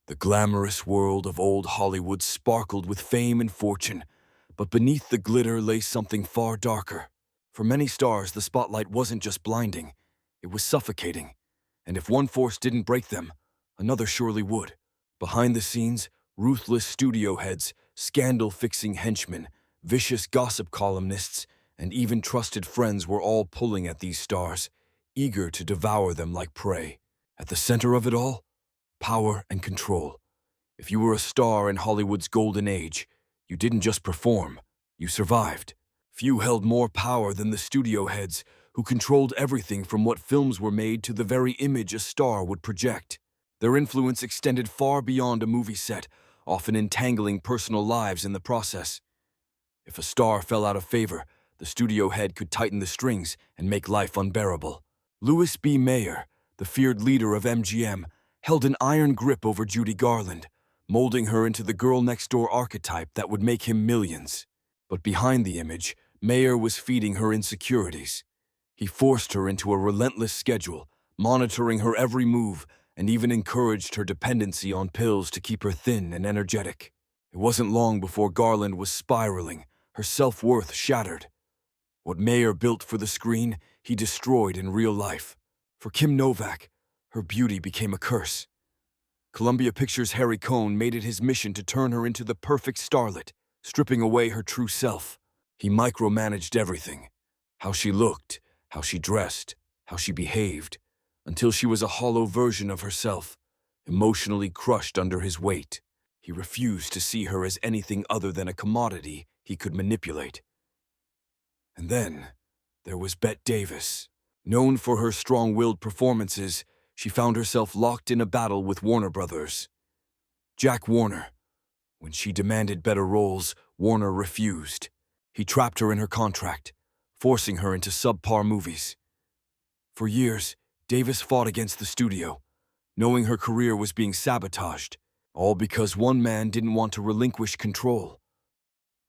The glamorous world of old Hollywood sparkled with fame and fortune, but beneath the glitter lay something far darker. For many stars, the spotlight wasn't just blinding, it was suffocating. And if one force didn't break them, another surely would. Behind the scenes, ruthless studio heads, scandal-fixing henchmen, vicious gossip columnists, and even trusted friends were all pulling at these stars, eager to devour them like prey. At the center of it all, power and control. If you were a star in Hollywood's golden age, you didn't just perform, you survived. Few held more power than the studio heads, who controlled everything from what films were made to the very image a star would project. Their influence extended far beyond a movie set, often entangling personal lives in the process. If a star fell out of favor, the studio head could tighten the strings and make life unbearable. Louis B. Mayer, the feared leader of MGM, held an iron grip over Judy Garland, molding her into the girl-next-door archetype that would make him millions. But behind the image, Mayer was feeding her insecurities. He forced her into a relentless schedule, monitoring her every move, and even encouraged her dependency on pills to keep her thin and energetic. It wasn't long before Garland was spiraling, her self-worth shattered. What Mayer built for the screen, he destroyed in real life. For Kim Novak, her beauty became a curse. Columbia Pictures' Harry Cohn made it his mission to turn her into the perfect starlet, stripping away her true self. He micromanaged everything: how she looked, how she dressed, how she behaved, until she was a hollow version of herself, emotionally crushed under his weight. He refused to see her as anything other than a commodity he could manipulate. And then there was Bette Davis. Known for her strong-willed performances, she found herself locked in a battle with Warner Brothers. Jack Warner. When she demanded better roles, Warner refused. He trapped her in her contract, forcing her into subpar movies. For years, Davis fought against the studio, knowing her career was being sabotaged, all because one man didn't want to relinquish control.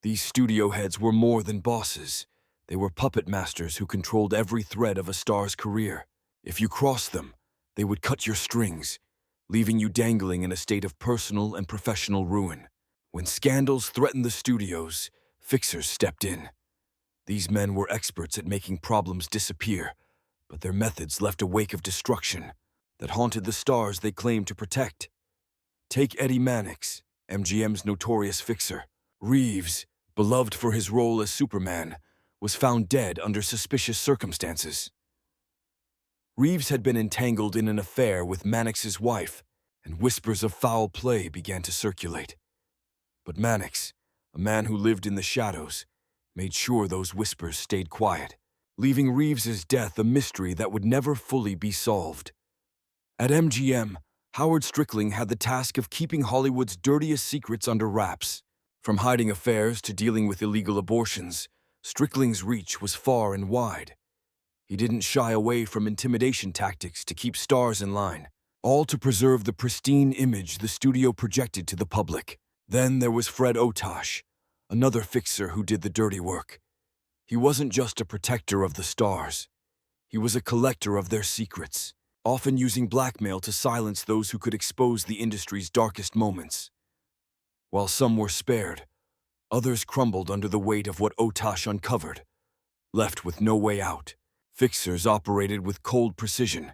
These studio heads were more than bosses. They were puppet masters who controlled every thread of a star's career. If you crossed them, they would cut your strings, leaving you dangling in a state of personal and professional ruin. When scandals threatened the studios, fixers stepped in. These men were experts at making problems disappear, but their methods left a wake of destruction that haunted the stars they claimed to protect. Take Eddie Mannix, MGM's notorious fixer. Reeves, beloved for his role as Superman, was found dead under suspicious circumstances. Reeves had been entangled in an affair with Mannix's wife, and whispers of foul play began to circulate. But Mannix, a man who lived in the shadows, made sure those whispers stayed quiet, leaving Reeves's death a mystery that would never fully be solved. At MGM, Howard Strickling had the task of keeping Hollywood's dirtiest secrets under wraps. From hiding affairs to dealing with illegal abortions, Strickling's reach was far and wide. He didn't shy away from intimidation tactics to keep stars in line, all to preserve the pristine image the studio projected to the public. Then there was Fred Otosh, another fixer who did the dirty work. He wasn't just a protector of the stars. He was a collector of their secrets, often using blackmail to silence those who could expose the industry's darkest moments. While some were spared, others crumbled under the weight of what Otosh uncovered. Left with no way out, fixers operated with cold precision.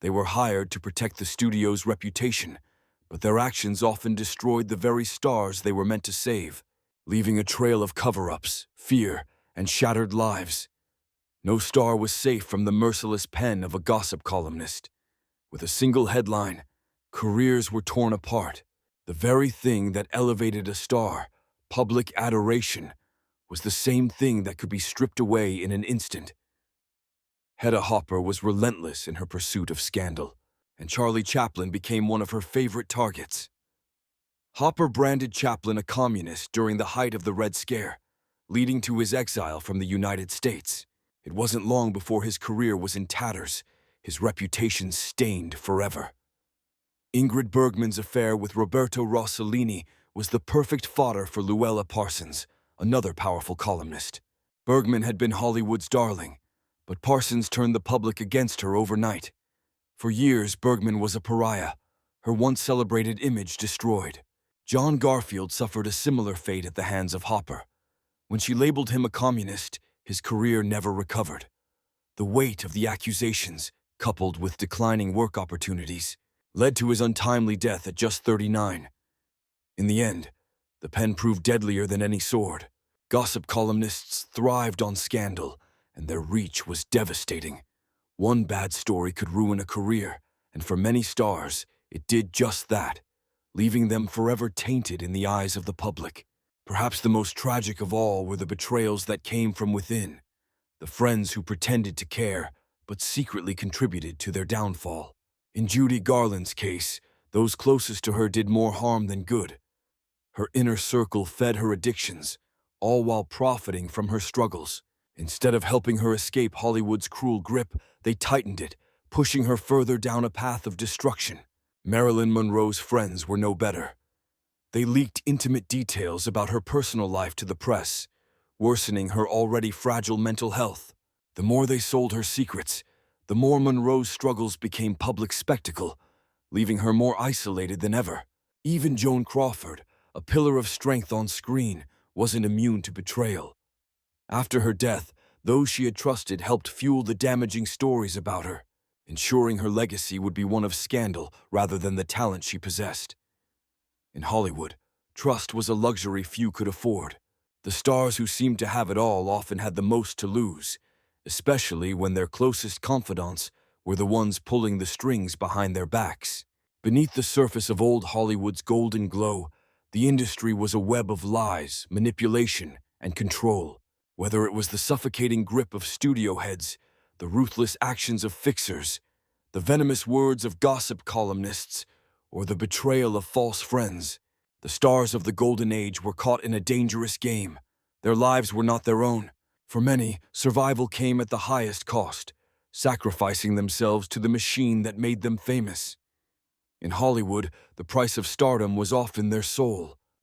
They were hired to protect the studio's reputation, but their actions often destroyed the very stars they were meant to save, leaving a trail of cover-ups, fear, and shattered lives. No star was safe from the merciless pen of a gossip columnist. With a single headline, careers were torn apart. The very thing that elevated a star, public adoration, was the same thing that could be stripped away in an instant. Hedda Hopper was relentless in her pursuit of scandal, and Charlie Chaplin became one of her favorite targets. Hopper branded Chaplin a communist during the height of the Red Scare, leading to his exile from the United States. It wasn't long before his career was in tatters, his reputation stained forever. Ingrid Bergman's affair with Roberto Rossellini was the perfect fodder for Luella Parsons, another powerful columnist. Bergman had been Hollywood's darling, but Parsons turned the public against her overnight. For years, Bergman was a pariah, her once celebrated image destroyed. John Garfield suffered a similar fate at the hands of Hopper. When she labeled him a communist, his career never recovered. The weight of the accusations, coupled with declining work opportunities, led to his untimely death at just 39. In the end, the pen proved deadlier than any sword. Gossip columnists thrived on scandal, and their reach was devastating. One bad story could ruin a career, and for many stars, it did just that, leaving them forever tainted in the eyes of the public. Perhaps the most tragic of all were the betrayals that came from within, the friends who pretended to care, but secretly contributed to their downfall. In Judy Garland's case, those closest to her did more harm than good. Her inner circle fed her addictions, all while profiting from her struggles. Instead of helping her escape Hollywood's cruel grip, they tightened it, pushing her further down a path of destruction. Marilyn Monroe's friends were no better. They leaked intimate details about her personal life to the press, worsening her already fragile mental health. The more they sold her secrets, the more Monroe's struggles became public spectacle, leaving her more isolated than ever. Even Joan Crawford, a pillar of strength on screen, wasn't immune to betrayal. After her death, those she had trusted helped fuel the damaging stories about her, ensuring her legacy would be one of scandal rather than the talent she possessed. In Hollywood, trust was a luxury few could afford. The stars who seemed to have it all often had the most to lose, especially when their closest confidants were the ones pulling the strings behind their backs. Beneath the surface of old Hollywood's golden glow, the industry was a web of lies, manipulation, and control. Whether it was the suffocating grip of studio heads, the ruthless actions of fixers, the venomous words of gossip columnists, or the betrayal of false friends, the stars of the golden age were caught in a dangerous game. Their lives were not their own. For many, survival came at the highest cost, sacrificing themselves to the machine that made them famous. In Hollywood, the price of stardom was often their soul,